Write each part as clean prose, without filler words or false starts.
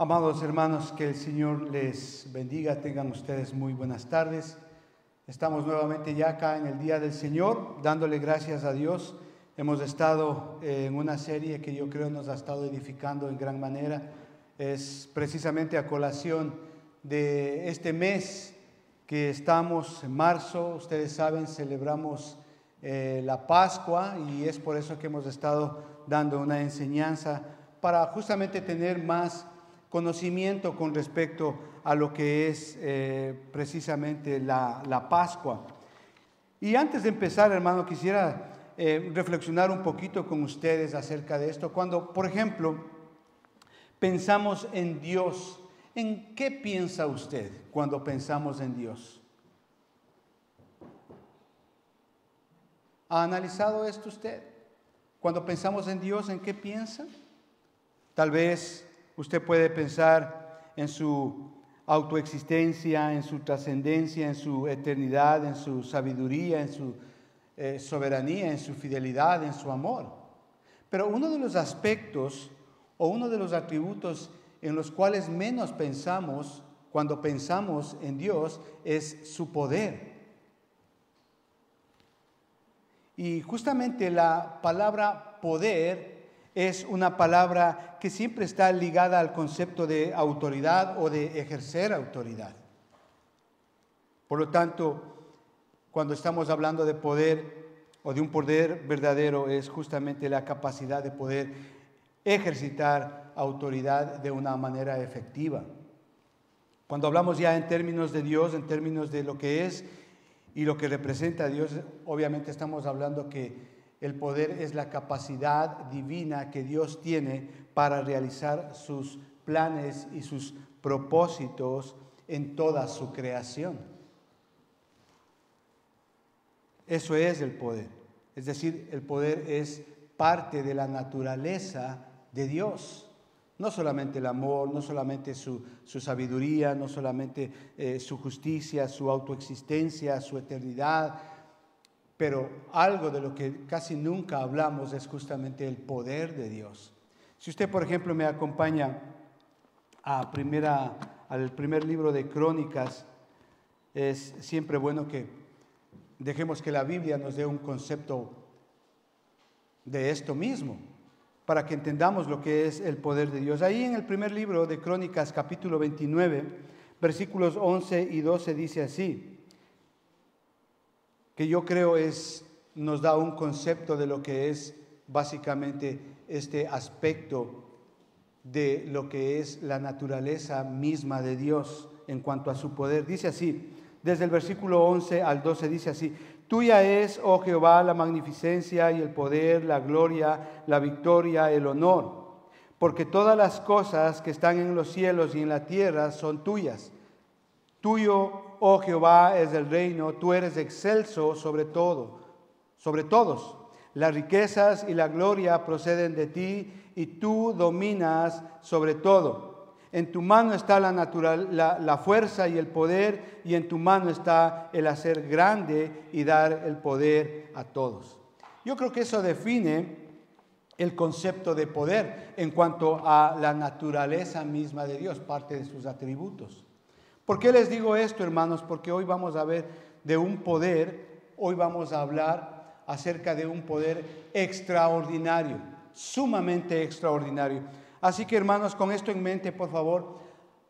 Amados hermanos, que el Señor les bendiga, tengan ustedes muy buenas tardes. Estamos nuevamente ya acá en el Día del Señor, dándole gracias a Dios. Hemos estado en una serie que yo creo nos ha estado edificando en gran manera. Es precisamente a colación de este mes que estamos en marzo. Ustedes saben, celebramos la Pascua y es por eso que hemos estado dando una enseñanza para justamente tener más conocimiento con respecto a lo que es precisamente la Pascua. Y antes de empezar, hermano, quisiera reflexionar un poquito con ustedes acerca de esto. Cuando, por ejemplo, pensamos en Dios, ¿en qué piensa usted cuando pensamos en Dios? ¿Ha analizado esto usted? Cuando pensamos en Dios, ¿en qué piensa? Tal vez usted puede pensar en su autoexistencia, en su trascendencia, en su eternidad, en su sabiduría, en su soberanía, en su fidelidad, en su amor. Pero uno de los aspectos o uno de los atributos en los cuales menos pensamos cuando pensamos en Dios es su poder. Y justamente la palabra poder es una palabra que siempre está ligada al concepto de autoridad o de ejercer autoridad. Por lo tanto, cuando estamos hablando de poder o de un poder verdadero, es justamente la capacidad de poder ejercitar autoridad de una manera efectiva. Cuando hablamos ya en términos de Dios, en términos de lo que es y lo que representa a Dios, obviamente estamos hablando que el poder es la capacidad divina que Dios tiene para realizar sus planes y sus propósitos en toda su creación. Eso es el poder. Es decir, el poder es parte de la naturaleza de Dios. No solamente el amor, no solamente su sabiduría, no solamente su justicia, su autoexistencia, su eternidad, pero algo de lo que casi nunca hablamos es justamente el poder de Dios. Si usted, por ejemplo, me acompaña al primer libro de Crónicas, es siempre bueno que dejemos que la Biblia nos dé un concepto de esto mismo, para que entendamos lo que es el poder de Dios. Ahí en el primer libro de Crónicas, capítulo 29, versículos 11 y 12, dice así, que yo creo nos da un concepto de lo que es básicamente este aspecto de lo que es la naturaleza misma de Dios en cuanto a su poder. Dice así, desde el versículo 11 al 12 dice así, tuya es, oh Jehová, la magnificencia y el poder, la gloria, la victoria, el honor, porque todas las cosas que están en los cielos y en la tierra son tuyas. Tuyo, oh Jehová, es el reino, tú eres excelso sobre todo, sobre todos. Las riquezas y la gloria proceden de ti y tú dominas sobre todo. En tu mano está la fuerza y el poder, y en tu mano está el hacer grande y dar el poder a todos. Yo creo que eso define el concepto de poder en cuanto a la naturaleza misma de Dios, parte de sus atributos. ¿Por qué les digo esto, hermanos? Porque hoy vamos a ver de un poder, hoy vamos a hablar acerca de un poder extraordinario, sumamente extraordinario. Así que, hermanos, con esto en mente, por favor,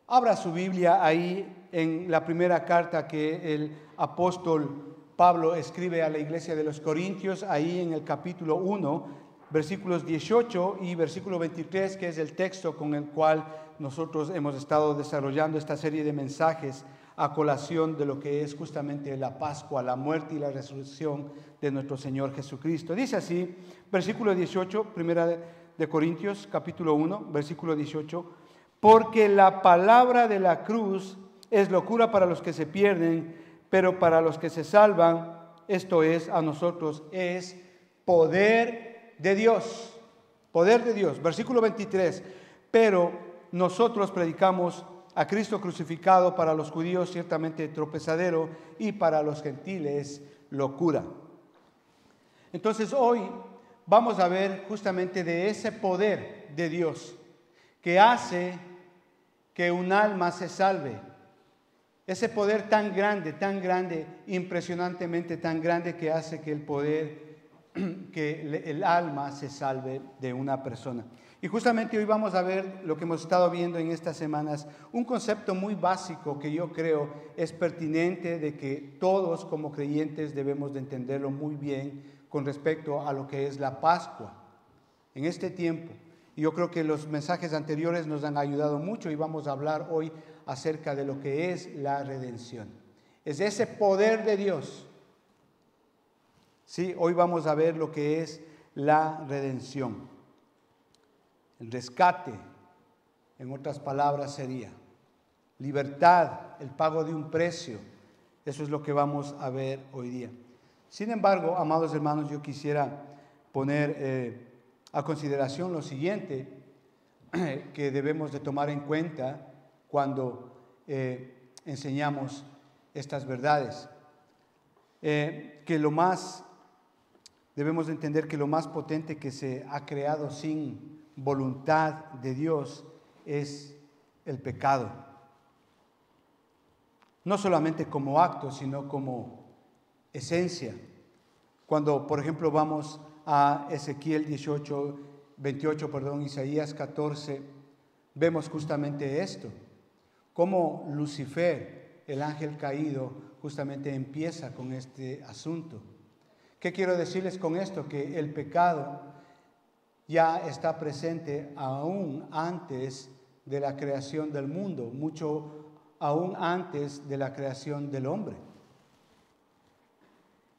abra su Biblia ahí en la primera carta que el apóstol Pablo escribe a la iglesia de los Corintios, ahí en el capítulo 1, versículos 18 y versículo 23, que es el texto con el cual nosotros hemos estado desarrollando esta serie de mensajes a colación de lo que es justamente la Pascua, la muerte y la resurrección de nuestro Señor Jesucristo. Dice así, versículo 18, primera de Corintios, capítulo 1, versículo 18, porque la palabra de la cruz es locura para los que se pierden, pero para los que se salvan, esto es, a nosotros, es poder de Dios. Poder de Dios. Versículo 23, pero nosotros predicamos a Cristo crucificado, para los judíos ciertamente tropezadero y para los gentiles locura. Entonces hoy vamos a ver justamente de ese poder de Dios que hace que un alma se salve. Ese poder tan grande, impresionantemente tan grande, que hace que el alma se salve de una persona. Y justamente hoy vamos a ver lo que hemos estado viendo en estas semanas, un concepto muy básico que yo creo es pertinente de que todos como creyentes debemos de entenderlo muy bien con respecto a lo que es la Pascua en este tiempo. Y yo creo que los mensajes anteriores nos han ayudado mucho y vamos a hablar hoy acerca de lo que es la redención. Es ese poder de Dios. Sí, hoy vamos a ver lo que es la redención. El rescate, en otras palabras, sería libertad, el pago de un precio. Eso es lo que vamos a ver hoy día. Sin embargo, amados hermanos, yo quisiera poner a consideración lo siguiente que debemos de tomar en cuenta cuando enseñamos estas verdades. Debemos de entender que lo más potente que se ha creado sin voluntad de Dios es el pecado. No solamente como acto, sino como esencia. Cuando, por ejemplo, vamos a Ezequiel 28, Isaías 14, vemos justamente esto. Cómo Lucifer, el ángel caído, justamente empieza con este asunto. ¿Qué quiero decirles con esto? Que el pecado ya está presente aún antes de la creación del mundo, mucho aún antes de la creación del hombre.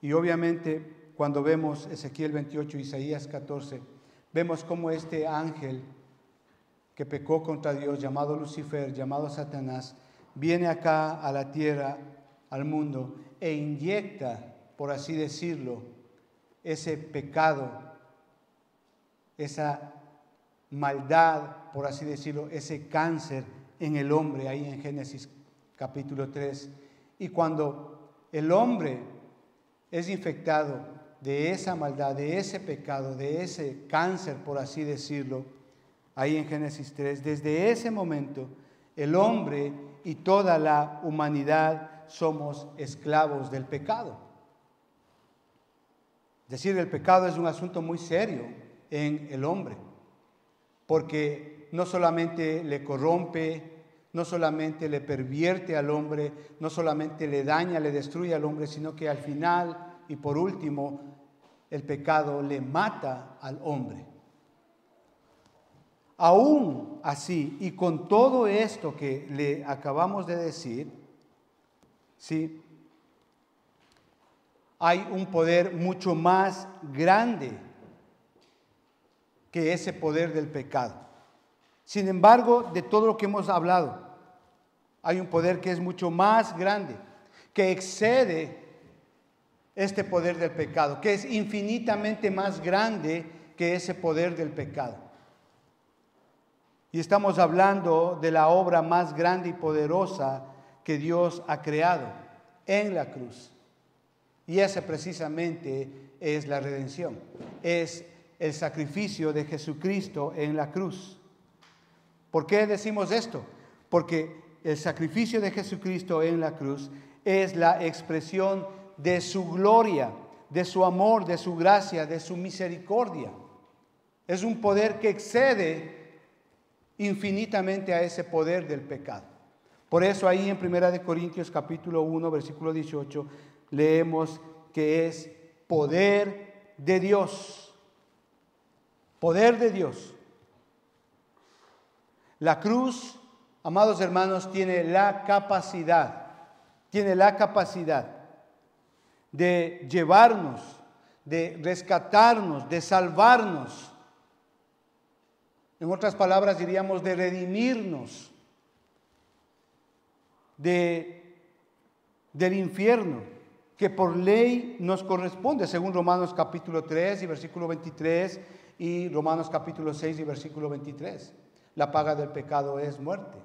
Y obviamente cuando vemos Ezequiel 28, Isaías 14, vemos cómo este ángel que pecó contra Dios, llamado Lucifer, llamado Satanás, viene acá a la tierra, al mundo, e inyecta, por así decirlo, ese pecado, esa maldad, por así decirlo, ese cáncer en el hombre, ahí en Génesis capítulo 3. Y cuando el hombre es infectado de esa maldad, de ese pecado, de ese cáncer, por así decirlo, ahí en Génesis 3, desde ese momento, el hombre y toda la humanidad somos esclavos del pecado. Es decir, el pecado es un asunto muy serio en el hombre, porque no solamente le corrompe, no solamente le pervierte al hombre, no solamente le daña, le destruye al hombre, sino que al final y por último, el pecado le mata al hombre. Aún así, y con todo esto que le acabamos de decir, ¿sí?, hay un poder mucho más grande que ese poder del pecado. Sin embargo, de todo lo que hemos hablado, hay un poder que es mucho más grande, que excede este poder del pecado, que es infinitamente más grande que ese poder del pecado. Y estamos hablando de la obra más grande y poderosa que Dios ha creado en la cruz. Y esa precisamente es la redención, es el sacrificio de Jesucristo en la cruz. ¿Por qué decimos esto? Porque el sacrificio de Jesucristo en la cruz es la expresión de su gloria, de su amor, de su gracia, de su misericordia. Es un poder que excede infinitamente a ese poder del pecado. Por eso ahí en 1 Corintios capítulo 1, versículo 18, leemos que es poder de Dios. Poder de Dios. La cruz, amados hermanos, tiene la capacidad de llevarnos, de rescatarnos, de salvarnos. En otras palabras diríamos de redimirnos del infierno, que por ley nos corresponde, según Romanos capítulo 3 y versículo 23 y Romanos capítulo 6 y versículo 23. La paga del pecado es muerte.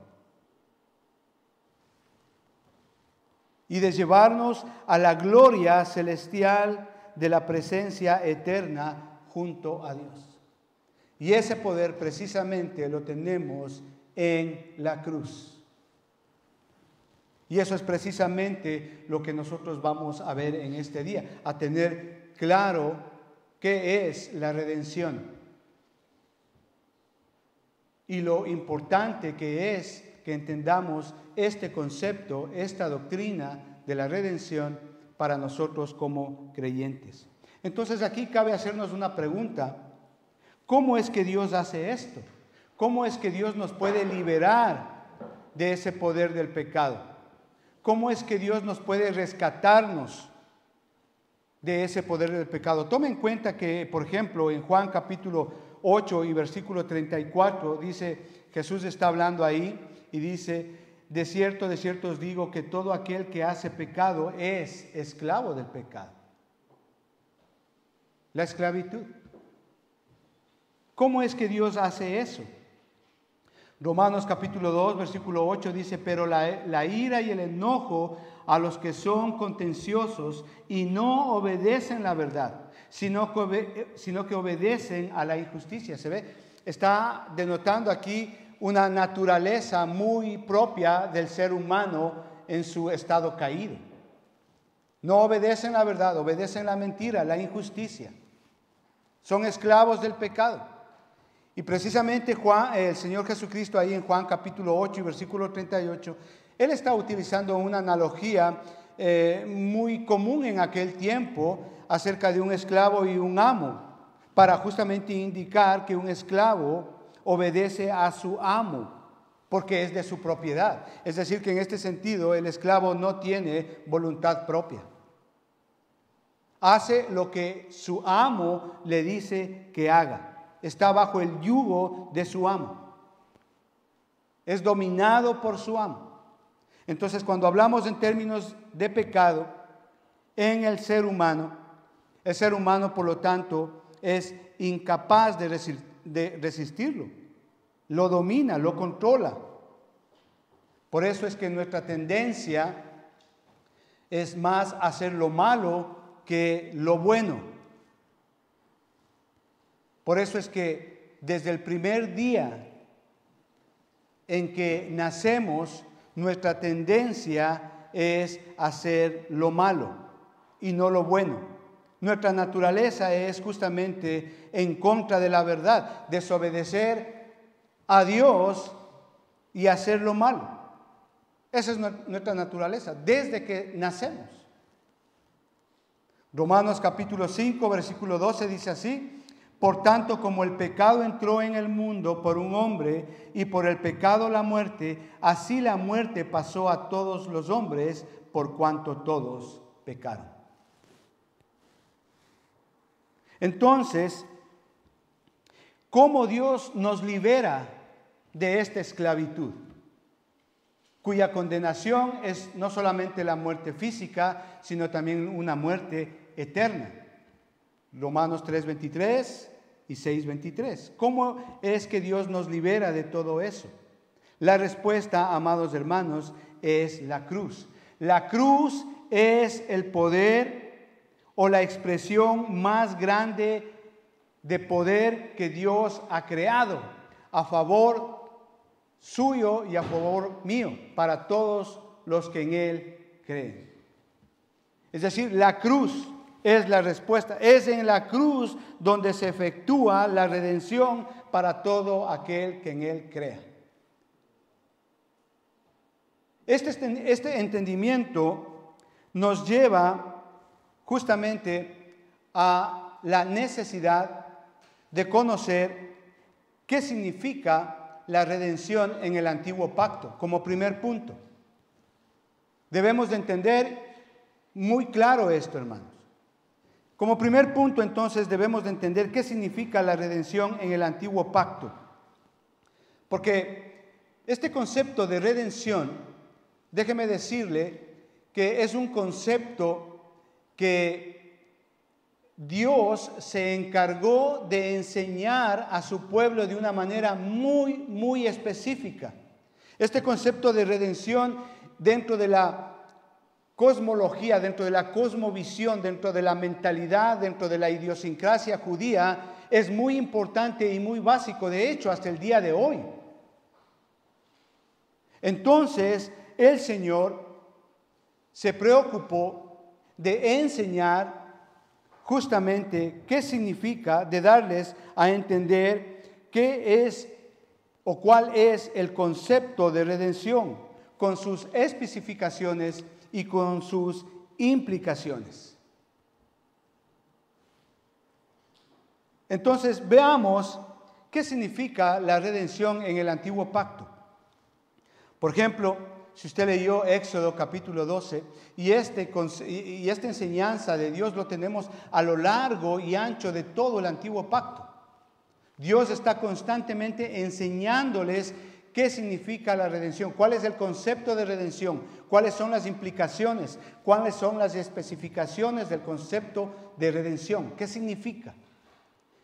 Y de llevarnos a la gloria celestial de la presencia eterna junto a Dios. Y ese poder precisamente lo tenemos en la cruz. Y eso es precisamente lo que nosotros vamos a ver en este día, a tener claro qué es la redención y lo importante que es que entendamos este concepto, esta doctrina de la redención para nosotros como creyentes. Entonces aquí cabe hacernos una pregunta: ¿cómo es que Dios hace esto? ¿Cómo es que Dios nos puede liberar de ese poder del pecado? ¿Cómo es que Dios nos puede rescatarnos de ese poder del pecado? Tome en cuenta que, por ejemplo, en Juan capítulo 8 y versículo 34, dice, Jesús está hablando ahí y dice: de cierto os digo que todo aquel que hace pecado es esclavo del pecado. La esclavitud. ¿Cómo es que Dios hace eso? Romanos capítulo 2, versículo 8 dice: pero la ira y el enojo a los que son contenciosos y no obedecen la verdad, sino que obedecen a la injusticia. ¿Se ve? Está denotando aquí una naturaleza muy propia del ser humano en su estado caído. No obedecen la verdad, obedecen la mentira, la injusticia. Son esclavos del pecado. Y precisamente el Señor Jesucristo ahí en Juan capítulo 8 y versículo 38, Él está utilizando una analogía muy común en aquel tiempo acerca de un esclavo y un amo, para justamente indicar que un esclavo obedece a su amo, porque es de su propiedad. Es decir, que en este sentido el esclavo no tiene voluntad propia. Hace lo que su amo le dice que haga. Está bajo el yugo de su amo. Es dominado por su amo. Entonces, cuando hablamos en términos de pecado en el ser humano, por lo tanto, es incapaz de resistirlo. Lo domina, lo controla. Por eso es que nuestra tendencia es más hacer lo malo que lo bueno. Por eso es que desde el primer día en que nacemos, nuestra tendencia es hacer lo malo y no lo bueno. Nuestra naturaleza es justamente en contra de la verdad, desobedecer a Dios y hacer lo malo. Esa es nuestra naturaleza desde que nacemos. Romanos capítulo 5, versículo 12 dice así: por tanto, como el pecado entró en el mundo por un hombre y por el pecado la muerte, así la muerte pasó a todos los hombres por cuanto todos pecaron. Entonces, ¿cómo Dios nos libera de esta esclavitud? Cuya condenación es no solamente la muerte física, sino también una muerte eterna. Romanos 3:23 y 6:23. ¿Cómo es que Dios nos libera de todo eso? La respuesta, amados hermanos, es la cruz. La cruz es el poder o la expresión más grande de poder que Dios ha creado a favor suyo y a favor mío, para todos los que en Él creen. Es decir, la cruz es la respuesta. Es en la cruz donde se efectúa la redención para todo aquel que en Él crea. Este entendimiento nos lleva justamente a la necesidad de conocer qué significa la redención en el antiguo pacto, como primer punto. Debemos de entender muy claro esto, hermanos. Como primer punto, entonces, debemos de entender qué significa la redención en el antiguo pacto. Porque este concepto de redención, déjeme decirle que es un concepto que Dios se encargó de enseñar a su pueblo de una manera muy, muy específica. Este concepto de redención dentro de la cosmología, dentro de la cosmovisión, dentro de la mentalidad, dentro de la idiosincrasia judía, es muy importante y muy básico, de hecho, hasta el día de hoy. Entonces el Señor se preocupó de enseñar justamente qué significa, de darles a entender qué es o cuál es el concepto de redención, con sus especificaciones y con sus implicaciones. Entonces veamos qué significa la redención en el Antiguo Pacto. Por ejemplo, si usted leyó Éxodo capítulo 12, y esta enseñanza de Dios lo tenemos a lo largo y ancho de todo el Antiguo Pacto. Dios está constantemente enseñándoles qué significa la redención, cuál es el concepto de redención, cuáles son las implicaciones, cuáles son las especificaciones del concepto de redención, qué significa.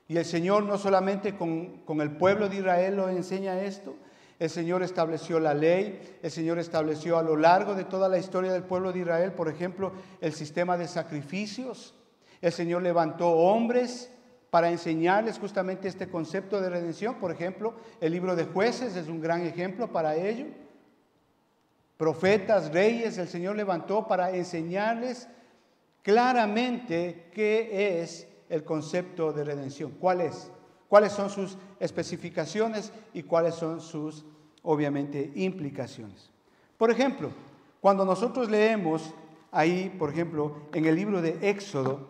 Y el Señor no solamente con el pueblo de Israel lo enseña esto. El Señor estableció la ley, el Señor estableció a lo largo de toda la historia del pueblo de Israel, por ejemplo, el sistema de sacrificios. El Señor levantó hombres para enseñarles justamente este concepto de redención. Por ejemplo, el libro de Jueces es un gran ejemplo para ello. Profetas, reyes, el Señor levantó para enseñarles claramente qué es el concepto de redención. ¿Cuál es? ¿Cuáles son sus especificaciones y cuáles son sus, obviamente, implicaciones? Por ejemplo, cuando nosotros leemos ahí, por ejemplo, en el libro de Éxodo,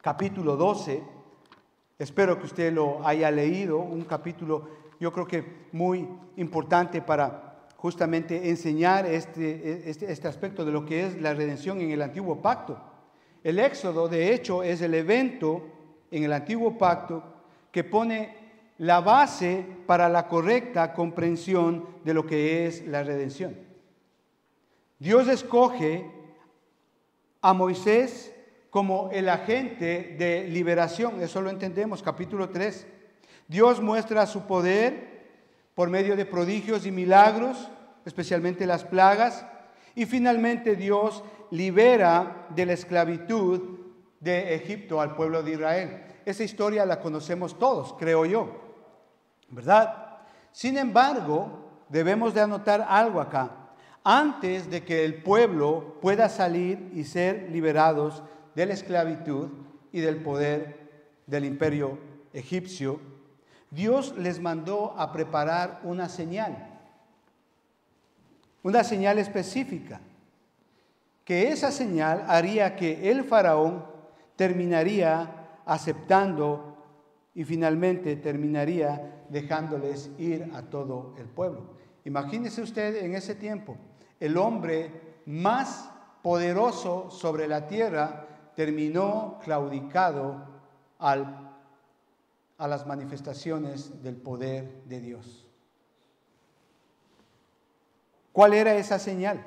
capítulo 12, espero que usted lo haya leído, un capítulo yo creo que muy importante para justamente enseñar este aspecto de lo que es la redención en el Antiguo Pacto. El Éxodo, de hecho, es el evento en el Antiguo Pacto que pone la base para la correcta comprensión de lo que es la redención. Dios escoge a Moisés como el agente de liberación, eso lo entendemos, capítulo 3. Dios muestra su poder por medio de prodigios y milagros, especialmente las plagas, y finalmente Dios libera de la esclavitud de Egipto al pueblo de Israel. Esa historia la conocemos todos, creo yo, ¿verdad? Sin embargo, debemos de anotar algo acá. Antes de que el pueblo pueda salir y ser liberados de la esclavitud y del poder del imperio egipcio, Dios les mandó a preparar una señal específica, que esa señal haría que el faraón terminaría aceptando y finalmente terminaría dejándoles ir a todo el pueblo. Imagínese usted en ese tiempo, el hombre más poderoso sobre la tierra terminó claudicado a las manifestaciones del poder de Dios. ¿Cuál era esa señal?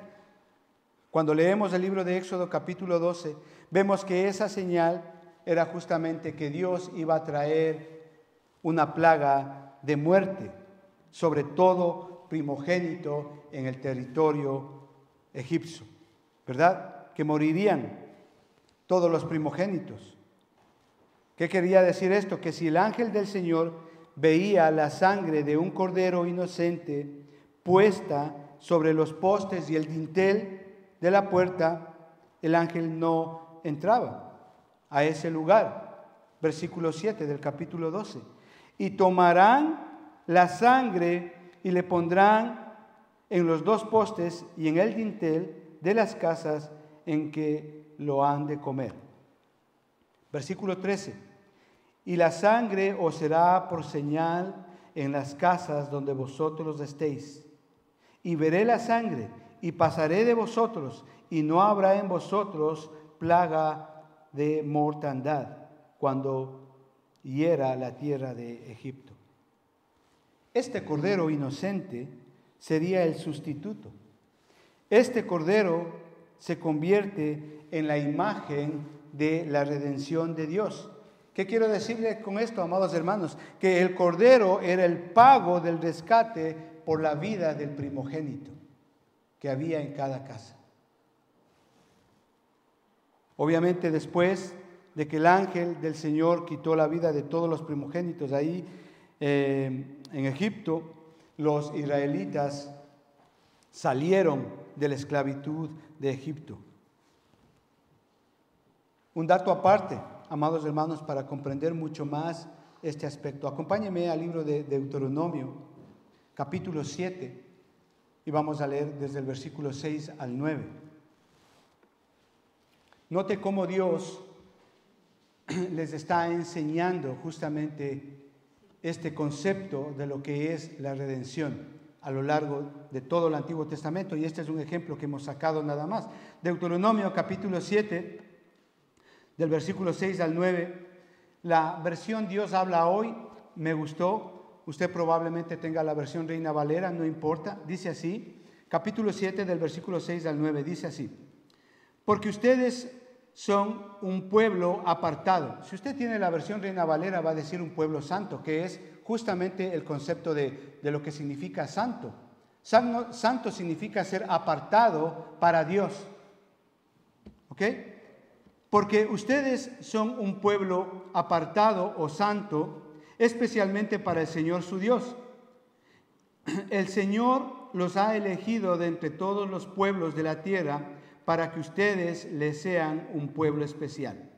Cuando leemos el libro de Éxodo capítulo 12, vemos que esa señal era justamente que Dios iba a traer una plaga de muerte sobre todo primogénito en el territorio egipcio, ¿verdad? Que morirían todos los primogénitos. ¿Qué quería decir esto? Que si el ángel del Señor veía la sangre de un cordero inocente puesta sobre los postes y el dintel de la puerta, el ángel no entraba a ese lugar. Versículo 7 del capítulo 12. Y tomarán la sangre y le pondrán en los dos postes y en el dintel de las casas en que lo han de comer. Versículo 13. Y la sangre os será por señal en las casas donde vosotros estéis. Y veré la sangre y pasaré de vosotros, y no habrá en vosotros plaga de mortandad cuando hiera la tierra de Egipto. Este cordero inocente sería el sustituto. Este cordero se convierte en la imagen de la redención de Dios. ¿Qué quiero decirle con esto, amados hermanos? Que el cordero era el pago del rescate por la vida del primogénito que había en cada casa. Obviamente después de que el ángel del Señor quitó la vida de todos los primogénitos ahí en Egipto, los israelitas salieron de la esclavitud de Egipto. Un dato aparte, amados hermanos, para comprender mucho más este aspecto. Acompáñenme al libro de Deuteronomio, capítulo 7, y vamos a leer desde el versículo 6 al 9. Note cómo Dios les está enseñando justamente este concepto de lo que es la redención a lo largo de todo el Antiguo Testamento, y este es un ejemplo que hemos sacado nada más. Deuteronomio capítulo 7, del versículo 6 al 9, la versión Dios habla hoy me gustó. Usted probablemente tenga la versión Reina Valera, no importa. Dice así, capítulo 7 del versículo 6 al 9, dice así: porque ustedes son un pueblo apartado. Si usted tiene la versión Reina Valera, va a decir un pueblo santo, que es justamente el concepto de lo que significa santo. Santo significa ser apartado para Dios. ¿Ok? Porque ustedes son un pueblo apartado o santo, especialmente para el Señor su Dios. El Señor los ha elegido de entre todos los pueblos de la tierra para que ustedes les sean un pueblo especial.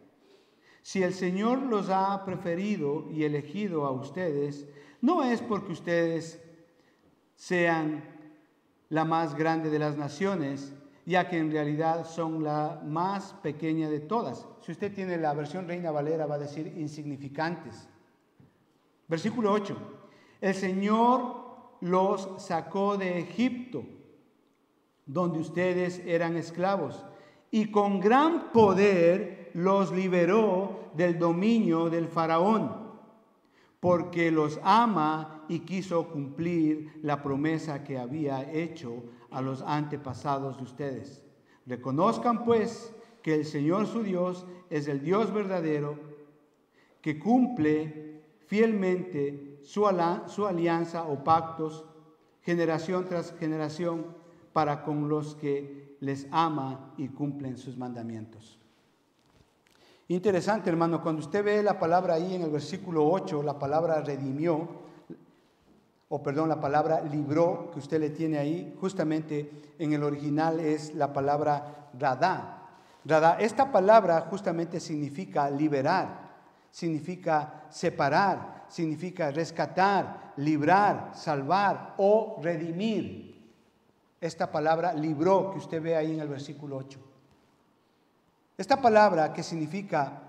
Si el Señor los ha preferido y elegido a ustedes, no es porque ustedes sean la más grande de las naciones, ya que en realidad son la más pequeña de todas. Si usted tiene la versión Reina Valera, va a decir insignificantes. Versículo 8. El Señor los sacó de Egipto, donde ustedes eran esclavos, y con gran poder los liberó del dominio del faraón, porque los ama y quiso cumplir la promesa que había hecho a los antepasados de ustedes. Reconozcan pues que el Señor su Dios es el Dios verdadero, que cumple fielmente su alianza o pactos generación tras generación para con los que les ama y cumplen sus mandamientos. Interesante, hermano, cuando usted ve la palabra ahí en el versículo 8, la palabra redimió, la palabra libró, que usted le tiene ahí, justamente en el original es la palabra radá. Radá, esta palabra justamente significa liberar, significa separar, significa rescatar, librar, salvar o redimir. Esta palabra libró, que usted ve ahí en el versículo 8. Esta palabra, que significa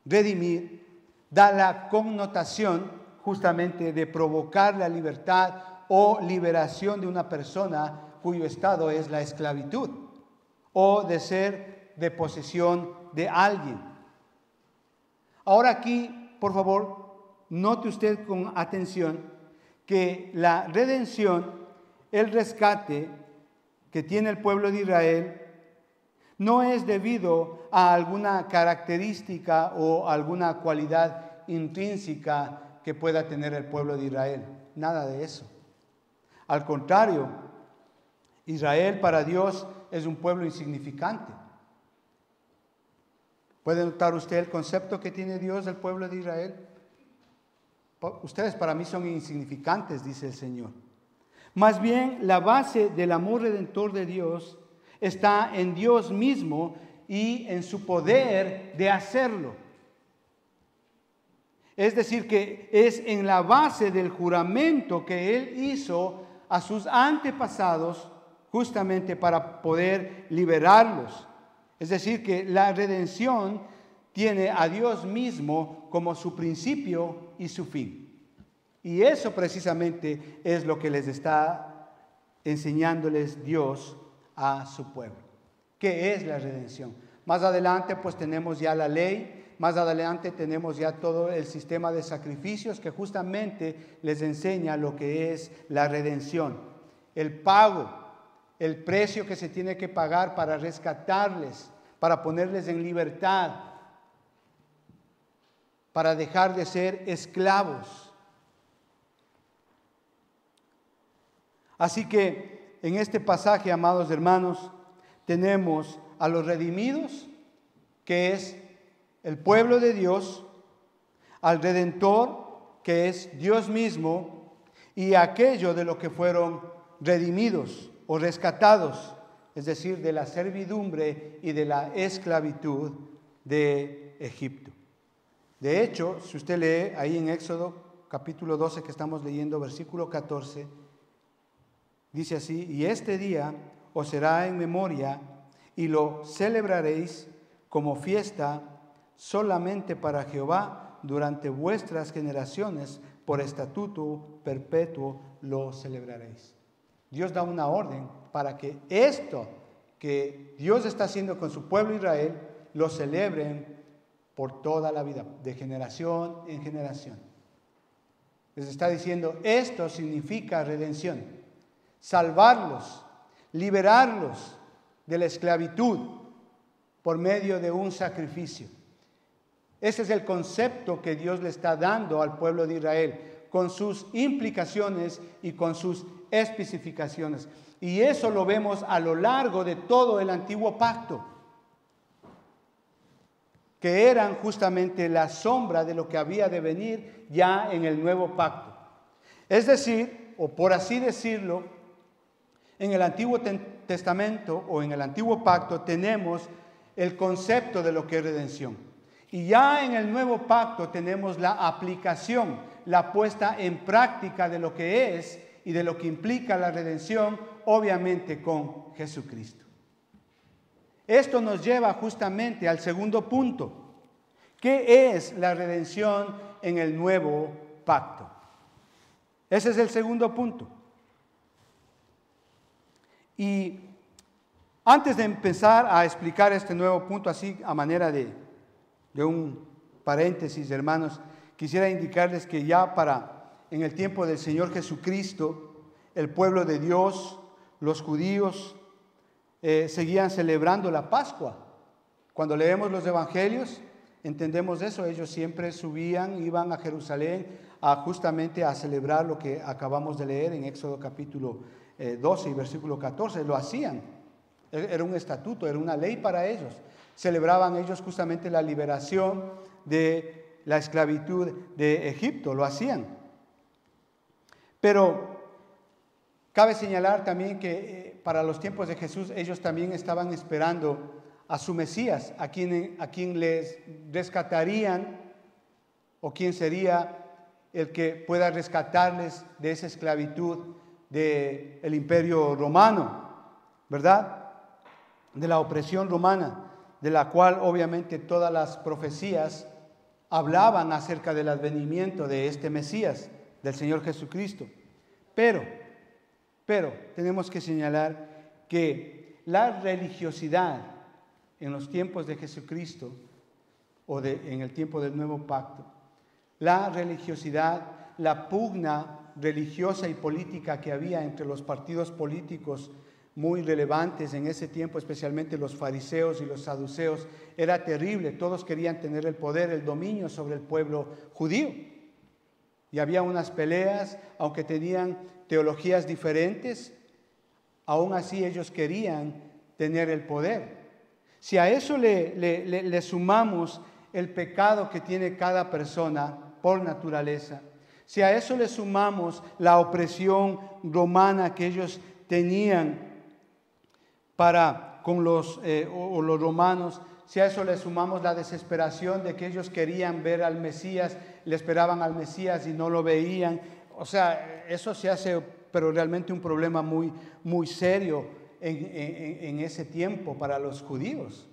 redimir, da la connotación justamente de provocar la libertad o liberación de una persona cuyo estado es la esclavitud, o de ser de posesión de alguien. Ahora aquí, por favor, note usted con atención que la redención, el rescate que tiene el pueblo de Israel, no es debido a alguna característica o alguna cualidad intrínseca que pueda tener el pueblo de Israel. Nada de eso. Al contrario, Israel para Dios es un pueblo insignificante. ¿Puede notar usted el concepto que tiene Dios del pueblo de Israel? Ustedes para mí son insignificantes, dice el Señor. Más bien, la base del amor redentor de Dios está en Dios mismo y en su poder de hacerlo. Es decir, que es en la base del juramento que Él hizo a sus antepasados justamente para poder liberarlos. Es decir, que la redención tiene a Dios mismo como su principio y su fin. Y eso precisamente es lo que les está enseñándoles Dios a su pueblo. ¿Qué es la redención? Más adelante pues tenemos ya la ley, más adelante tenemos ya todo el sistema de sacrificios que justamente les enseña lo que es la redención. El pago, el precio que se tiene que pagar para rescatarles, para ponerles en libertad, para dejar de ser esclavos. Así que en este pasaje, amados hermanos, tenemos a los redimidos, que es el pueblo de Dios, al Redentor, que es Dios mismo, y aquello de lo que fueron redimidos, o rescatados, es decir, de la servidumbre y de la esclavitud de Egipto. De hecho, si usted lee ahí en Éxodo capítulo 12 que estamos leyendo, versículo 14, dice así: y este día os será en memoria y lo celebraréis como fiesta solamente para Jehová durante vuestras generaciones, por estatuto perpetuo lo celebraréis. Dios da una orden para que esto que Dios está haciendo con su pueblo Israel, lo celebren por toda la vida, de generación en generación. Les está diciendo, esto significa redención, salvarlos, liberarlos de la esclavitud por medio de un sacrificio. Ese es el concepto que Dios le está dando al pueblo de Israel, con sus implicaciones y con sus especificaciones. Y eso lo vemos a lo largo de todo el antiguo pacto, que eran justamente la sombra de lo que había de venir ya en el nuevo pacto. Es decir, o por así decirlo, en el Antiguo Testamento o en el Antiguo Pacto tenemos el concepto de lo que es redención. Y ya en el Nuevo Pacto tenemos la aplicación, la puesta en práctica de lo que es y de lo que implica la redención, obviamente con Jesucristo. Esto nos lleva justamente al segundo punto. ¿Qué es la redención en el nuevo pacto? Ese es el segundo punto. Y antes de empezar a explicar este nuevo punto, así a manera de un paréntesis, hermanos, quisiera indicarles que ya en el tiempo del Señor Jesucristo, el pueblo de Dios, los judíos, seguían celebrando la Pascua. Cuando leemos los evangelios, entendemos eso. Ellos siempre subían, iban a Jerusalén justamente a celebrar lo que acabamos de leer en Éxodo capítulo 12 y versículo 14. Lo hacían. Era un estatuto, era una ley para ellos. Celebraban ellos justamente la liberación de la esclavitud de Egipto. Lo hacían. Pero cabe señalar también que para los tiempos de Jesús ellos también estaban esperando a su Mesías, a quien les rescatarían, o quien sería el que pueda rescatarles de esa esclavitud del imperio romano, ¿verdad? De la opresión romana, de la cual obviamente todas las profecías hablaban acerca del advenimiento de este Mesías, del Señor Jesucristo. Pero tenemos que señalar que la religiosidad en los tiempos de Jesucristo en el tiempo del nuevo pacto, la religiosidad, la pugna religiosa y política que había entre los partidos políticos muy relevantes en ese tiempo, especialmente los fariseos y los saduceos, era terrible. Todos querían tener el poder, el dominio sobre el pueblo judío. Y había unas peleas, aunque tenían teologías diferentes, aún así ellos querían tener el poder. Si a eso le sumamos el pecado que tiene cada persona por naturaleza, si a eso le sumamos la opresión romana que ellos tenían con los romanos, si a eso le sumamos la desesperación de que ellos querían ver al Mesías, le esperaban al Mesías y no lo veían, o sea, eso se hace, pero realmente un problema muy, muy serio en ese tiempo para los judíos.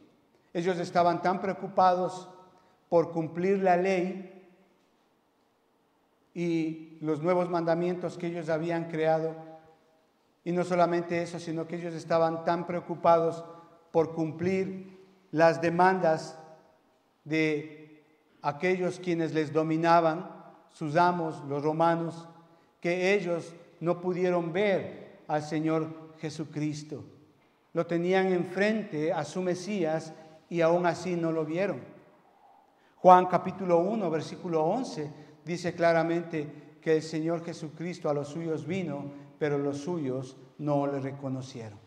Ellos estaban tan preocupados por cumplir la ley y los nuevos mandamientos que ellos habían creado. Y no solamente eso, sino que ellos estaban tan preocupados por cumplir las demandas de aquellos quienes les dominaban, sus amos, los romanos, que ellos no pudieron ver al Señor Jesucristo. Lo tenían enfrente a su Mesías y aún así no lo vieron. Juan capítulo 1, versículo 11, dice claramente que el Señor Jesucristo a los suyos vino, pero los suyos no le reconocieron.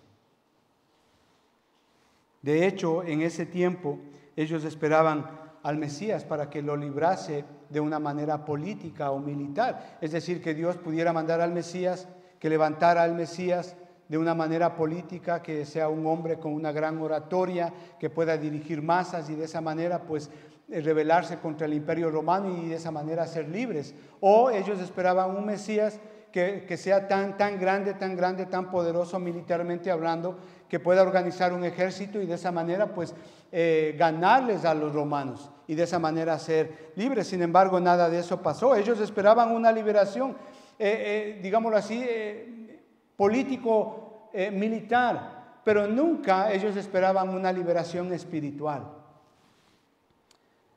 De hecho, en ese tiempo ellos esperaban al Mesías para que lo librase de una manera política o militar. Es decir, que Dios pudiera mandar al Mesías, que levantara al Mesías de una manera política, que sea un hombre con una gran oratoria, que pueda dirigir masas y de esa manera pues rebelarse contra el imperio romano y de esa manera ser libres. O ellos esperaban un Mesías que sea tan grande, tan poderoso militarmente hablando, que pueda organizar un ejército y de esa manera pues ganarles a los romanos y de esa manera ser libres. Sin embargo, nada de eso pasó. Ellos esperaban una liberación, digámoslo así, político, militar, pero nunca ellos esperaban una liberación espiritual.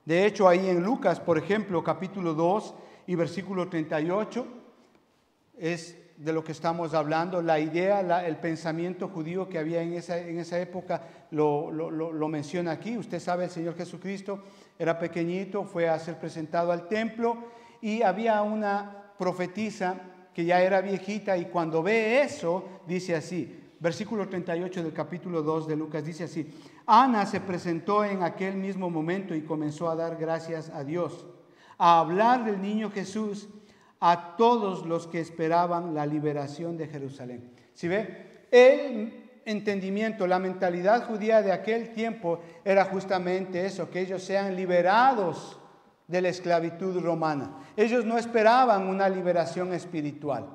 De hecho, ahí en Lucas, por ejemplo, capítulo 2 y versículo 38, es de lo que estamos hablando. La idea, el pensamiento judío que había en esa época lo menciona aquí. Usted sabe, el Señor Jesucristo era pequeñito, fue a ser presentado al templo y había una profetisa que ya era viejita, y cuando ve eso, dice así, versículo 38 del capítulo 2 de Lucas, dice así: Ana se presentó en aquel mismo momento y comenzó a dar gracias a Dios, a hablar del niño Jesús a todos los que esperaban la liberación de Jerusalén. ¿Sí ve? El entendimiento, la mentalidad judía de aquel tiempo era justamente eso, que ellos sean liberados de la esclavitud romana. Ellos no esperaban una liberación espiritual.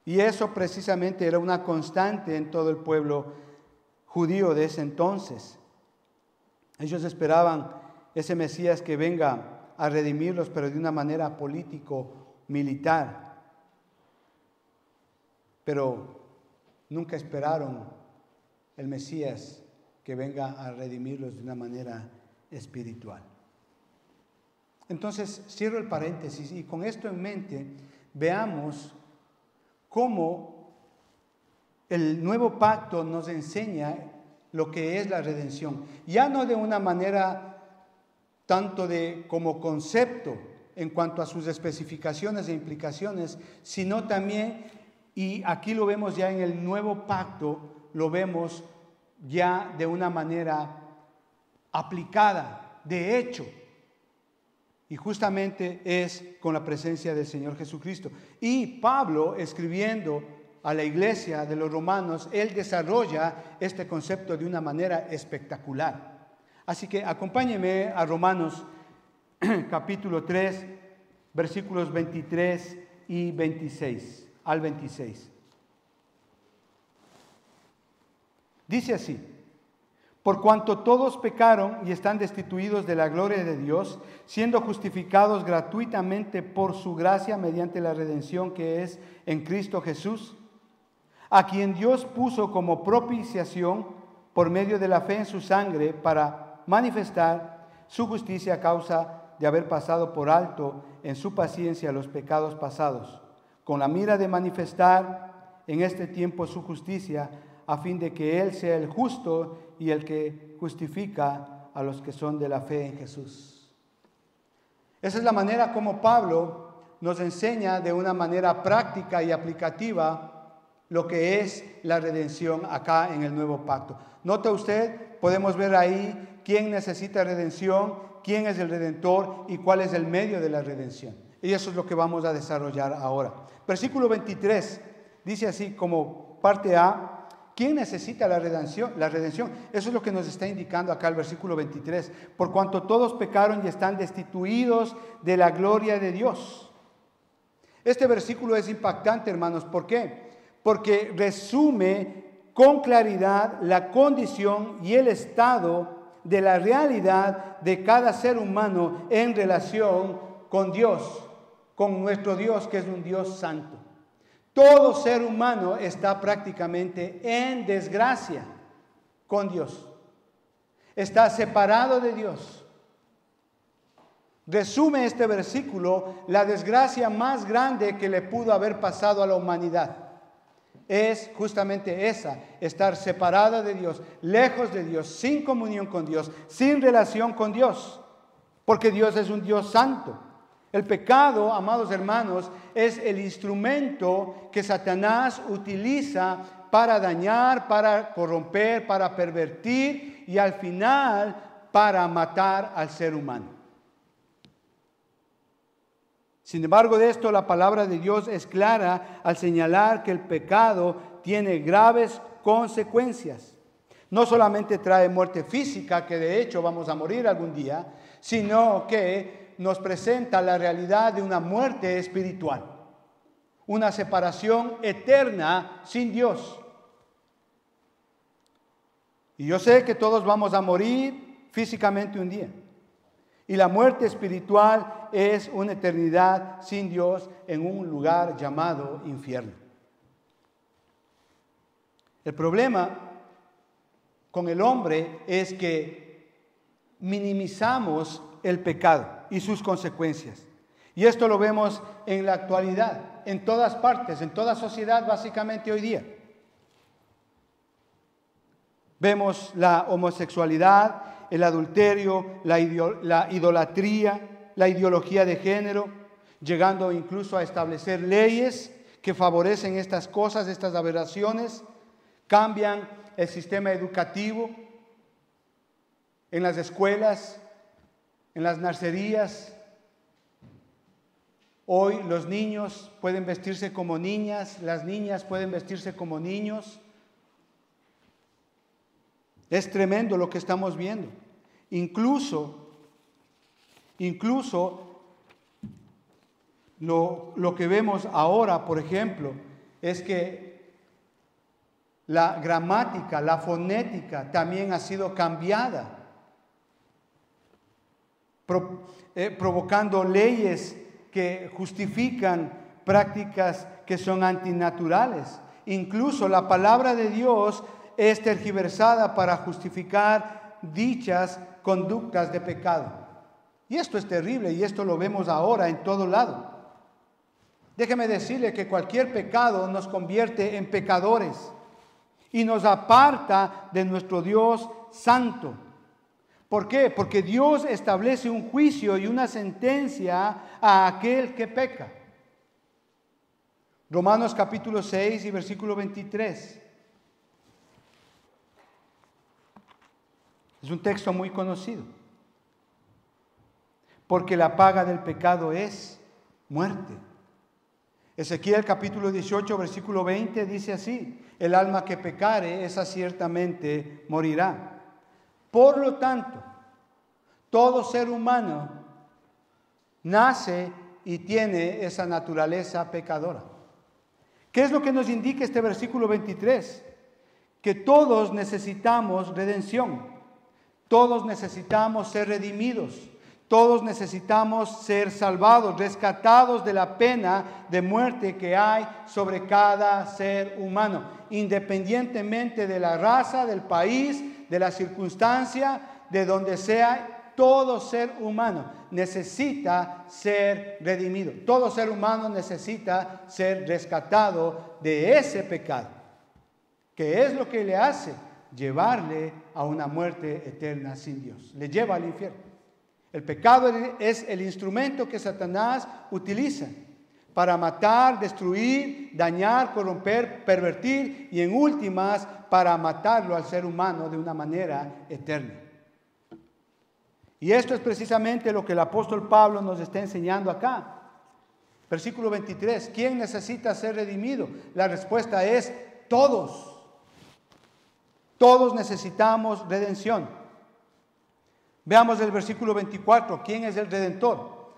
Y eso precisamente era una constante en todo el pueblo judío de ese entonces. Ellos esperaban ese Mesías que venga a redimirlos, pero de una manera político-militar. Pero nunca esperaron el Mesías que venga a redimirlos de una manera espiritual. Entonces, cierro el paréntesis y con esto en mente, veamos cómo el nuevo pacto nos enseña lo que es la redención. Ya no de una manera tanto como concepto en cuanto a sus especificaciones e implicaciones, sino también, y aquí lo vemos ya en el nuevo pacto, lo vemos ya de una manera aplicada, de hecho, y justamente es con la presencia del Señor Jesucristo. Y Pablo, escribiendo a la iglesia de los romanos, él desarrolla este concepto de una manera espectacular. Así que acompáñenme a Romanos capítulo 3, versículos 23 y 26 al 26. Dice así: por cuanto todos pecaron y están destituidos de la gloria de Dios, siendo justificados gratuitamente por su gracia mediante la redención que es en Cristo Jesús, a quien Dios puso como propiciación por medio de la fe en su sangre para manifestar su justicia a causa de haber pasado por alto en su paciencia los pecados pasados, con la mira de manifestar en este tiempo su justicia, a fin de que Él sea el justo y el que justifica a los que son de la fe en Jesús. Esa es la manera como Pablo nos enseña de una manera práctica y aplicativa lo que es la redención acá en el nuevo pacto. ¿Nota usted? Podemos ver ahí quién necesita redención, quién es el redentor y cuál es el medio de la redención. Y eso es lo que vamos a desarrollar ahora. Versículo 23 dice así como parte A: ¿quién necesita la redención? La redención. Eso es lo que nos está indicando acá el versículo 23. Por cuanto todos pecaron y están destituidos de la gloria de Dios. Este versículo es impactante, hermanos. ¿Por qué? Porque resume con claridad la condición y el estado de la realidad de cada ser humano en relación con Dios, con nuestro Dios, que es un Dios santo. Todo ser humano está prácticamente en desgracia con Dios. Está separado de Dios. Resume este versículo la desgracia más grande que le pudo haber pasado a la humanidad. Es justamente esa: estar separada de Dios, lejos de Dios, sin comunión con Dios, sin relación con Dios, porque Dios es un Dios santo. El pecado, amados hermanos, es el instrumento que Satanás utiliza para dañar, para corromper, para pervertir y al final para matar al ser humano. Sin embargo de esto, la palabra de Dios es clara al señalar que el pecado tiene graves consecuencias. No solamente trae muerte física, que de hecho vamos a morir algún día, sino que nos presenta la realidad de una muerte espiritual, una separación eterna sin Dios. Y yo sé que todos vamos a morir físicamente un día. Y la muerte espiritual es una eternidad sin Dios en un lugar llamado infierno. El problema con el hombre es que minimizamos el pecado y sus consecuencias. Y esto lo vemos en la actualidad, en todas partes, en toda sociedad básicamente hoy día. Vemos la homosexualidad, el adulterio, la idolatría, la ideología de género, llegando incluso a establecer leyes que favorecen estas cosas, estas aberraciones. Cambian el sistema educativo en las escuelas, en las narcerías. Hoy los niños pueden vestirse como niñas, las niñas pueden vestirse como niños. Es tremendo lo que estamos viendo. Incluso lo que vemos ahora, por ejemplo, es que la gramática, la fonética también ha sido cambiada, provocando leyes que justifican prácticas que son antinaturales. Incluso la palabra de Dios es tergiversada para justificar dichas conductas de pecado. Y esto es terrible y esto lo vemos ahora en todo lado. Déjeme decirle que cualquier pecado nos convierte en pecadores y nos aparta de nuestro Dios santo. ¿Por qué? Porque Dios establece un juicio y una sentencia a aquel que peca. Romanos capítulo 6 y versículo 23. Es un texto muy conocido. Porque la paga del pecado es muerte. Ezequiel capítulo 18, versículo 20 dice así: el alma que pecare, esa ciertamente morirá. Por lo tanto, todo ser humano nace y tiene esa naturaleza pecadora. ¿Qué es lo que nos indica este versículo 23? Que todos necesitamos redención. Todos necesitamos ser redimidos. Todos necesitamos ser salvados, rescatados de la pena de muerte que hay sobre cada ser humano, independientemente de la raza, del país, de la circunstancia, de donde sea. Todo ser humano necesita ser redimido. Todo ser humano necesita ser rescatado de ese pecado. ¿Qué es lo que le hace? Llevarle a una muerte eterna sin Dios. Le lleva al infierno. El pecado es el instrumento que Satanás utiliza para matar, destruir, dañar, corromper, pervertir y en últimas para matarlo al ser humano de una manera eterna. Y esto es precisamente lo que el apóstol Pablo nos está enseñando acá. Versículo 23. ¿Quién necesita ser redimido? La respuesta es todos. Todos necesitamos redención. Veamos el versículo 24. ¿Quién es el Redentor?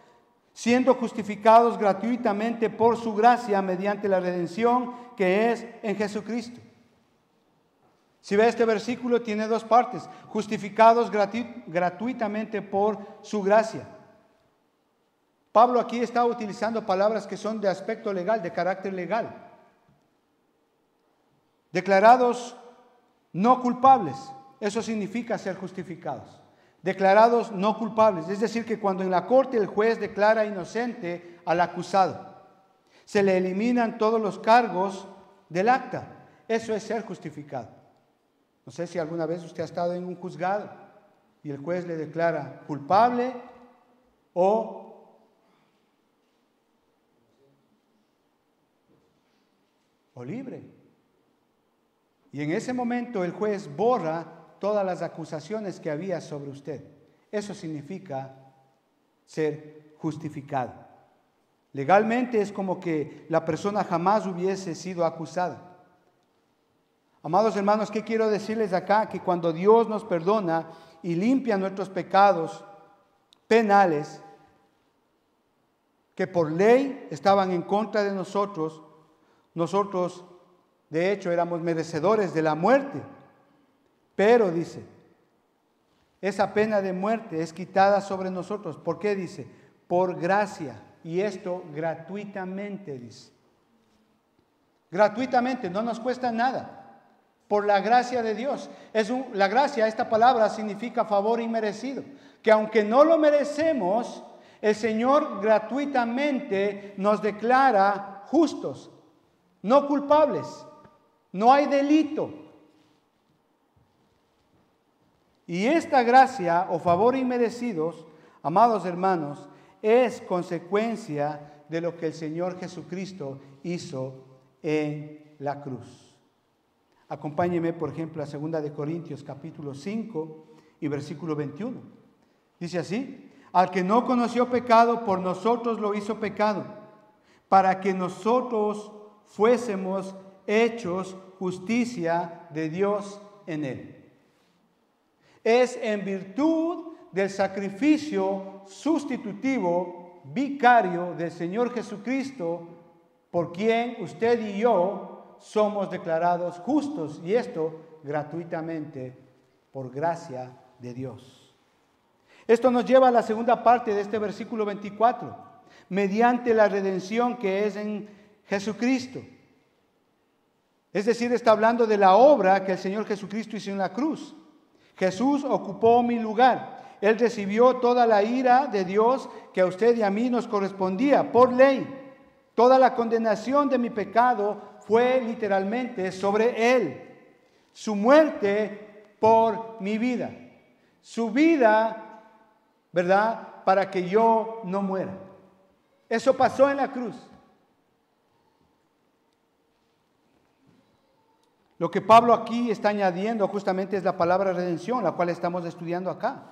Siendo justificados gratuitamente por su gracia mediante la redención que es en Jesucristo. Si ve este versículo, tiene dos partes. Justificados gratuitamente por su gracia. Pablo aquí está utilizando palabras que son de aspecto legal, de carácter legal. Declarados no culpables, eso significa ser justificados. Declarados no culpables, es decir, que cuando en la corte el juez declara inocente al acusado, se le eliminan todos los cargos del acta. Eso es ser justificado. No sé si alguna vez usted ha estado en un juzgado y el juez le declara culpable o libre. Y en ese momento el juez borra todas las acusaciones que había sobre usted. Eso significa ser justificado. Legalmente es como que la persona jamás hubiese sido acusada. Amados hermanos, ¿qué quiero decirles acá? Que cuando Dios nos perdona y limpia nuestros pecados penales, que por ley estaban en contra de nosotros de hecho éramos merecedores de la muerte. Pero dice, esa pena de muerte es quitada sobre nosotros. ¿Por qué dice? Por gracia. Y esto gratuitamente, dice. Gratuitamente, no nos cuesta nada. Por la gracia de Dios. La gracia, esta palabra significa favor inmerecido. Que aunque no lo merecemos, el Señor gratuitamente nos declara justos, no culpables. No hay delito. Y esta gracia o favor inmerecidos, amados hermanos, es consecuencia de lo que el Señor Jesucristo hizo en la cruz. Acompáñeme, por ejemplo, a 2 de Corintios capítulo 5 y versículo 21. Dice así: al que no conoció pecado, por nosotros lo hizo pecado, para que nosotros fuésemos hechos justicia de Dios en él. Es en virtud del sacrificio sustitutivo, vicario del Señor Jesucristo, por quien usted y yo somos declarados justos, y esto gratuitamente por gracia de Dios. Esto nos lleva a la segunda parte de este versículo 24, mediante la redención que es en Jesucristo. Es decir, está hablando de la obra que el Señor Jesucristo hizo en la cruz. Jesús ocupó mi lugar. Él recibió toda la ira de Dios que a usted y a mí nos correspondía por ley. Toda la condenación de mi pecado fue literalmente sobre Él. Su muerte por mi vida. Su vida, ¿verdad?, para que yo no muera. Eso pasó en la cruz. Lo que Pablo aquí está añadiendo justamente es la palabra redención, la cual estamos estudiando acá.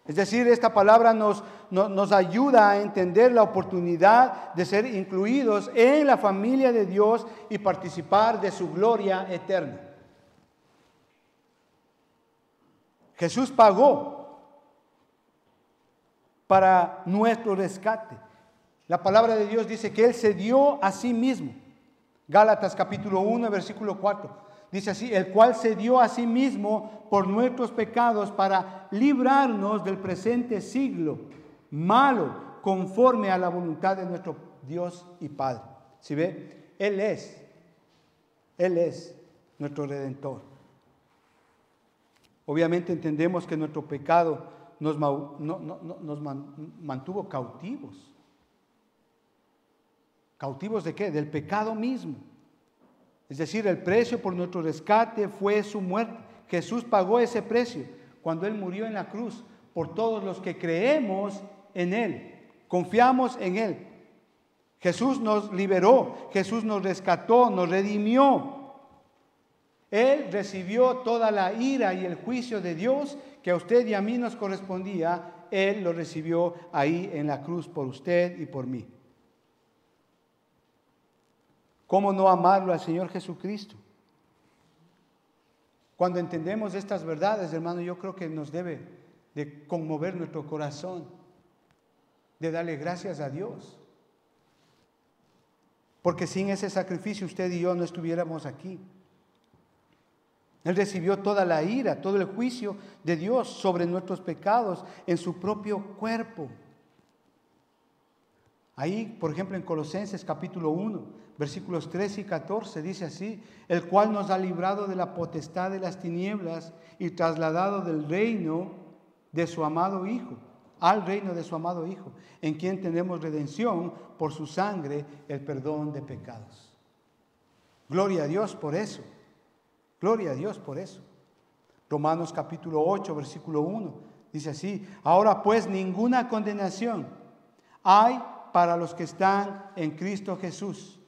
Es decir, esta palabra nos ayuda a entender la oportunidad de ser incluidos en la familia de Dios y participar de su gloria eterna. Jesús pagó para nuestro rescate. La palabra de Dios dice que Él se dio a sí mismo. Gálatas capítulo 1, versículo 4. Dice así: el cual se dio a sí mismo por nuestros pecados para librarnos del presente siglo malo, conforme a la voluntad de nuestro Dios y Padre. ¿Sí ve? Él es nuestro Redentor. Obviamente entendemos que nuestro pecado nos mantuvo cautivos. ¿Cautivos de qué? Del pecado mismo. Es decir, el precio por nuestro rescate fue su muerte. Jesús pagó ese precio cuando Él murió en la cruz por todos los que creemos en Él, confiamos en Él. Jesús nos liberó, Jesús nos rescató, nos redimió. Él recibió toda la ira y el juicio de Dios que a usted y a mí nos correspondía. Él lo recibió ahí en la cruz por usted y por mí. ¿Cómo no amarlo al Señor Jesucristo? Cuando entendemos estas verdades, hermano, yo creo que nos debe de conmover nuestro corazón, de darle gracias a Dios. Porque sin ese sacrificio usted y yo no estuviéramos aquí. Él recibió toda la ira, todo el juicio de Dios sobre nuestros pecados en su propio cuerpo. Ahí, por ejemplo, en Colosenses capítulo 1, versículos 13 y 14, dice así: el cual nos ha librado de la potestad de las tinieblas y trasladado del reino de su amado Hijo, al reino de su amado Hijo, en quien tenemos redención por su sangre, el perdón de pecados. Gloria a Dios por eso. Gloria a Dios por eso. Romanos capítulo 8, versículo 1, dice así: ahora pues ninguna condenación hay para los que están en Cristo Jesús,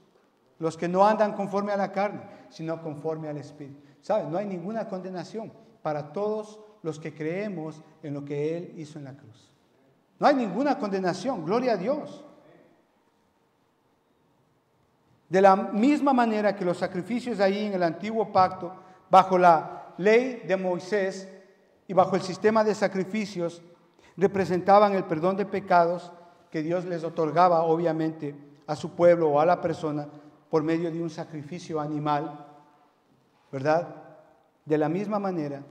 los que no andan conforme a la carne, sino conforme al Espíritu. ¿Saben? No hay ninguna condenación para todos los que creemos en lo que Él hizo en la cruz. No hay ninguna condenación, gloria a Dios. De la misma manera que los sacrificios ahí en el antiguo pacto, bajo la ley de Moisés y bajo el sistema de sacrificios, representaban el perdón de pecados que Dios les otorgaba, obviamente, a su pueblo o a la persona por medio de un sacrificio animal, ¿verdad? De la misma manera,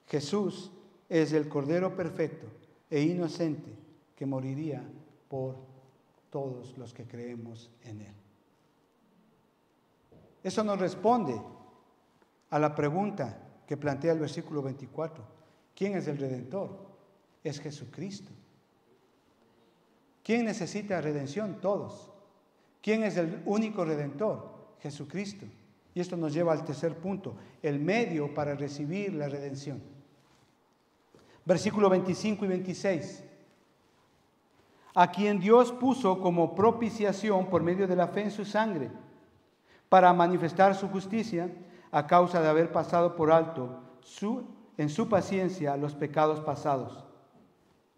Jesús es el Cordero perfecto e inocente que moriría por todos los que creemos en Él. Eso nos responde a la pregunta que plantea el versículo 24. ¿Quién es el Redentor? Es Jesucristo. ¿Quién necesita redención? Todos. ¿Quién es el único Redentor? Jesucristo. Y esto nos lleva al tercer punto, el medio para recibir la redención. Versículo 25 y 26. A quien Dios puso como propiciación por medio de la fe en su sangre, para manifestar su justicia a causa de haber pasado por alto en su paciencia los pecados pasados,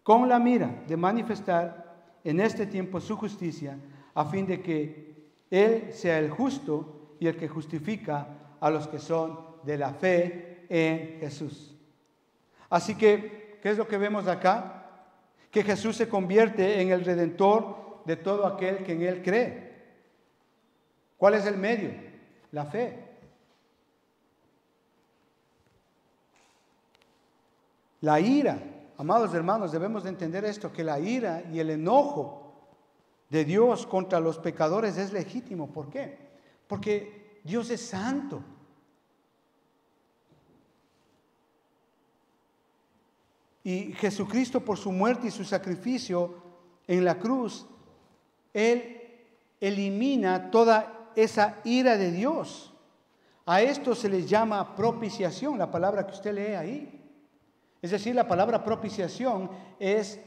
con la mira de manifestar en este tiempo su justicia, a fin de que Él sea el justo y el que justifica a los que son de la fe en Jesús. Así que, ¿qué es lo que vemos acá? Que Jesús se convierte en el Redentor de todo aquel que en Él cree. ¿Cuál es el medio? La fe. La ira, amados hermanos, debemos de entender esto, que la ira y el enojo de Dios contra los pecadores es legítimo. ¿Por qué? Porque Dios es santo. Y Jesucristo, por su muerte y su sacrificio en la cruz, Él elimina toda esa ira de Dios. A esto se les llama propiciación, la palabra que usted lee ahí. Es decir, la palabra propiciación es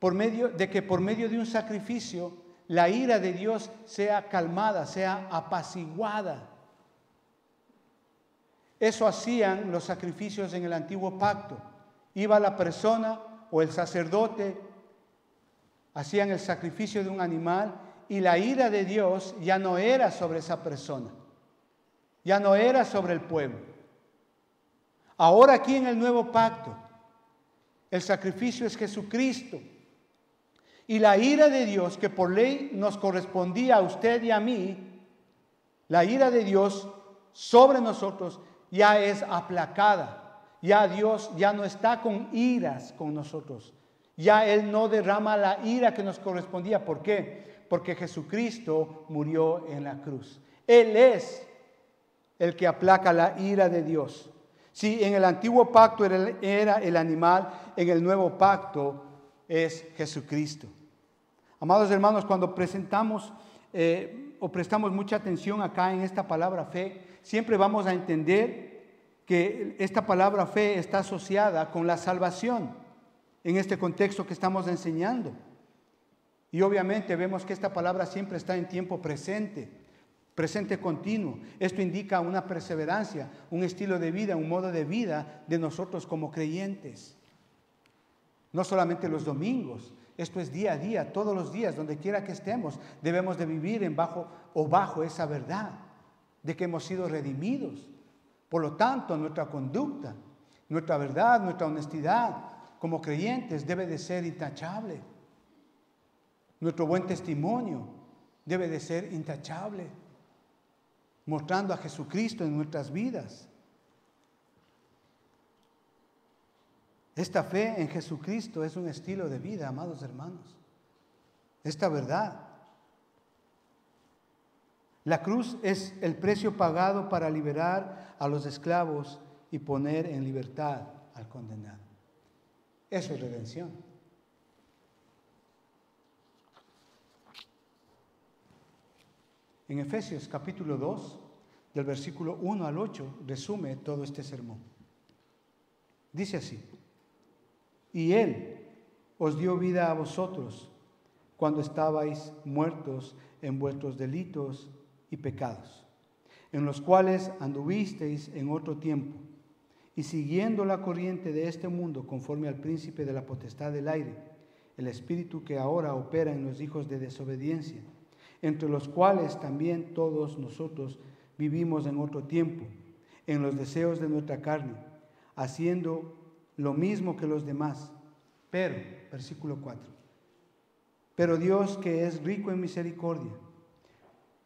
por medio de un sacrificio la ira de Dios sea calmada, sea apaciguada. Eso hacían los sacrificios en el antiguo pacto. Iba la persona o el sacerdote, hacían el sacrificio de un animal y la ira de Dios ya no era sobre esa persona, ya no era sobre el pueblo. Ahora aquí en el nuevo pacto, el sacrificio es Jesucristo. Y la ira de Dios, que por ley nos correspondía a usted y a mí, la ira de Dios sobre nosotros ya es aplacada. Ya Dios ya no está con iras con nosotros. Ya Él no derrama la ira que nos correspondía. ¿Por qué? Porque Jesucristo murió en la cruz. Él es el que aplaca la ira de Dios. Si en el antiguo pacto era el animal, en el nuevo pacto es Jesucristo. Amados hermanos, cuando presentamos o prestamos mucha atención acá en esta palabra fe, siempre vamos a entender que esta palabra fe está asociada con la salvación en este contexto que estamos enseñando. Y obviamente vemos que esta palabra siempre está en tiempo presente, presente continuo. Esto indica una perseverancia, un estilo de vida, un modo de vida de nosotros como creyentes. No solamente los domingos, esto es día a día, todos los días, donde quiera que estemos, debemos de vivir bajo esa verdad de que hemos sido redimidos. Por lo tanto, nuestra conducta, nuestra verdad, nuestra honestidad como creyentes debe de ser intachable. Nuestro buen testimonio debe de ser intachable, mostrando a Jesucristo en nuestras vidas. Esta fe en Jesucristo es un estilo de vida, amados hermanos. Esta verdad. La cruz es el precio pagado para liberar a los esclavos y poner en libertad al condenado. Eso es redención. En Efesios capítulo 2, del versículo 1 al 8, resume todo este sermón. Dice así: y Él os dio vida a vosotros cuando estabais muertos en vuestros delitos y pecados, en los cuales anduvisteis en otro tiempo, y siguiendo la corriente de este mundo conforme al príncipe de la potestad del aire, el espíritu que ahora opera en los hijos de desobediencia, entre los cuales también todos nosotros vivimos en otro tiempo, en los deseos de nuestra carne, haciendo lo mismo que los demás. Pero, versículo 4, pero Dios, que es rico en misericordia,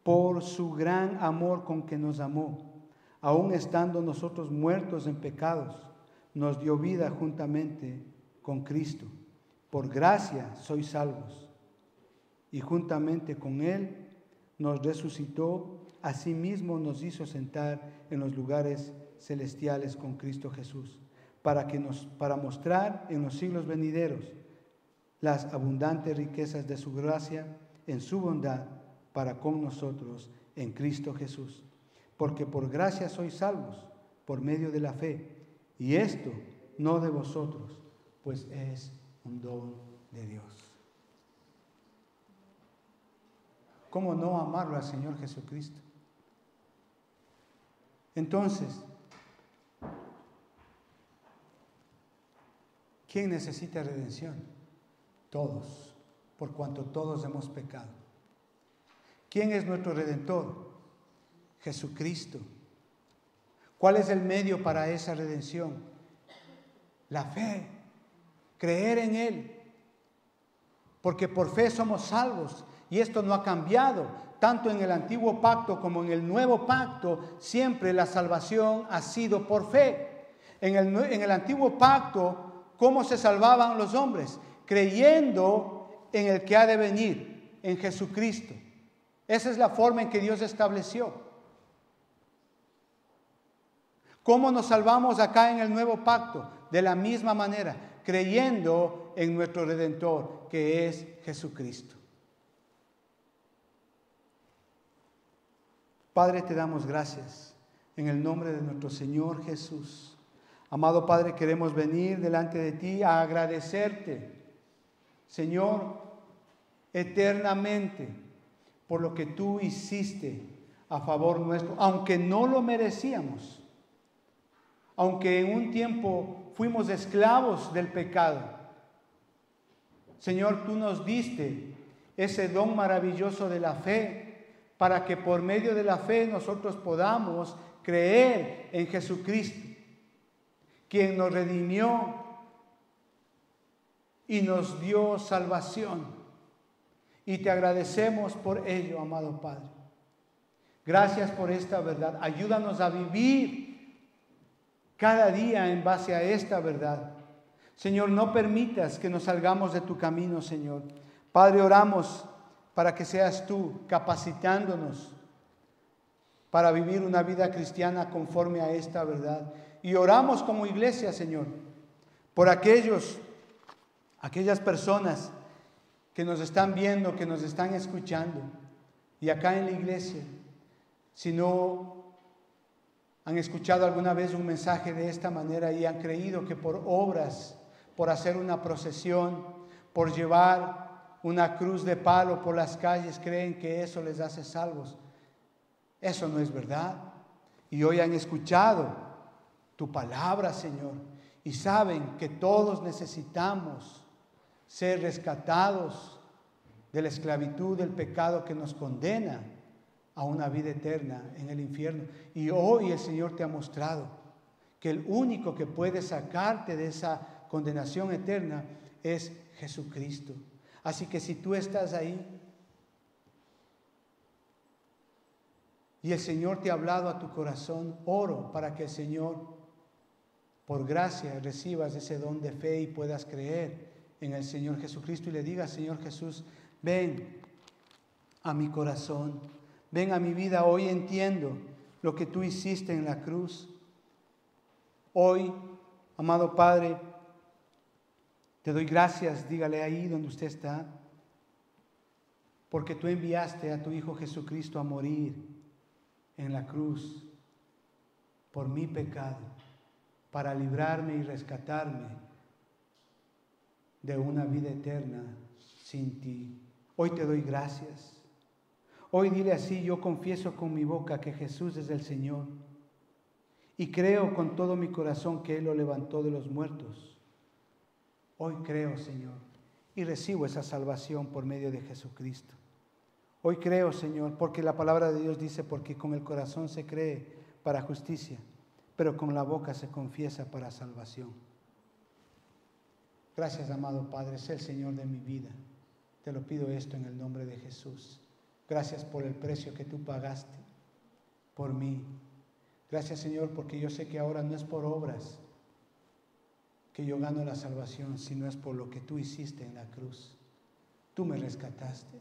por su gran amor con que nos amó, aun estando nosotros muertos en pecados, nos dio vida juntamente con Cristo. Por gracia sois salvos. Y juntamente con Él nos resucitó, asimismo nos hizo sentar en los lugares celestiales con Cristo Jesús, para mostrar en los siglos venideros las abundantes riquezas de su gracia en su bondad para con nosotros en Cristo Jesús. Porque por gracia sois salvos por medio de la fe, y esto no de vosotros, pues es un don de Dios. ¿Cómo no amarlo al Señor Jesucristo? Entonces, ¿quién necesita redención? Todos, por cuanto todos hemos pecado. ¿Quién es nuestro Redentor? Jesucristo. ¿Cuál es el medio para esa redención? La fe, creer en Él. Porque por fe somos salvos, y esto no ha cambiado. Tanto en el antiguo pacto como en el nuevo pacto, siempre la salvación ha sido por fe. En el antiguo pacto, ¿cómo se salvaban los hombres? Creyendo en el que ha de venir, en Jesucristo. Esa es la forma en que Dios estableció. ¿Cómo nos salvamos acá en el nuevo pacto? De la misma manera, creyendo en nuestro Redentor, que es Jesucristo. Padre, te damos gracias en el nombre de nuestro Señor Jesús. Amado Padre, queremos venir delante de ti a agradecerte, Señor, eternamente, por lo que tú hiciste a favor nuestro, aunque no lo merecíamos. Aunque en un tiempo fuimos esclavos del pecado, Señor, tú nos diste ese don maravilloso de la fe, para que por medio de la fe nosotros podamos creer en Jesucristo, quien nos redimió y nos dio salvación. Y te agradecemos por ello, amado Padre. Gracias por esta verdad. Ayúdanos a vivir cada día en base a esta verdad. Señor, no permitas que nos salgamos de tu camino, Señor. Padre, oramos para que seas tú capacitándonos para vivir una vida cristiana conforme a esta verdad. Y oramos como iglesia, Señor, por aquellas personas que nos están viendo, que nos están escuchando. Y acá en la iglesia, si no han escuchado alguna vez un mensaje de esta manera y han creído que por obras, por hacer una procesión, por llevar una cruz de palo por las calles, creen que eso les hace salvos. Eso no es verdad. Y hoy han escuchado tu palabra, Señor, y saben que todos necesitamos ser rescatados de la esclavitud del pecado que nos condena a una vida eterna en el infierno. Y hoy el Señor te ha mostrado que el único que puede sacarte de esa condenación eterna es Jesucristo. Así que si tú estás ahí y el Señor te ha hablado a tu corazón, oro para que el Señor, por gracia, recibas ese don de fe y puedas creer en el Señor Jesucristo y le digas: Señor Jesús, ven a mi corazón, ven a mi vida. Hoy entiendo lo que tú hiciste en la cruz. Hoy, amado Padre, te doy gracias, dígale ahí donde usted está, porque tú enviaste a tu Hijo Jesucristo a morir en la cruz por mi pecado, para librarme y rescatarme de una vida eterna sin ti. Hoy te doy gracias. Hoy dile así: yo confieso con mi boca que Jesús es el Señor y creo con todo mi corazón que Él lo levantó de los muertos. Hoy creo, Señor, y recibo esa salvación por medio de Jesucristo. Hoy creo, Señor, porque la palabra de Dios dice, porque con el corazón se cree para justicia, pero con la boca se confiesa para salvación. Gracias, amado Padre, sé el Señor de mi vida. Te lo pido esto en el nombre de Jesús. Gracias por el precio que tú pagaste por mí. Gracias, Señor, porque yo sé que ahora no es por obras que yo gano la salvación, sino es por lo que tú hiciste en la cruz. Tú me rescataste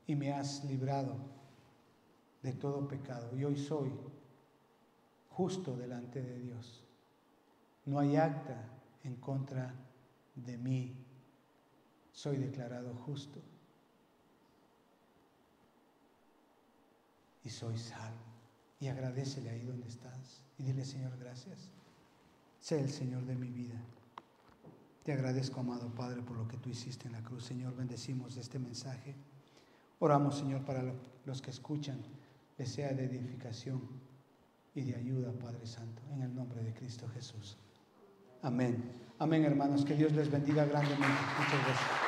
y me has librado de todo pecado. Y hoy soy justo delante de Dios. No hay acta en contra de mí. Soy declarado justo. Y soy salvo. Y agradécele ahí donde estás. Y dile, Señor, gracias. Sé el Señor de mi vida. Te agradezco, amado Padre, por lo que tú hiciste en la cruz. Señor, bendecimos este mensaje. Oramos, Señor, para los que escuchan, les sea de edificación y de ayuda, Padre Santo, en el nombre de Cristo Jesús. Amén. Amén, hermanos. Que Dios les bendiga grandemente. Muchas gracias.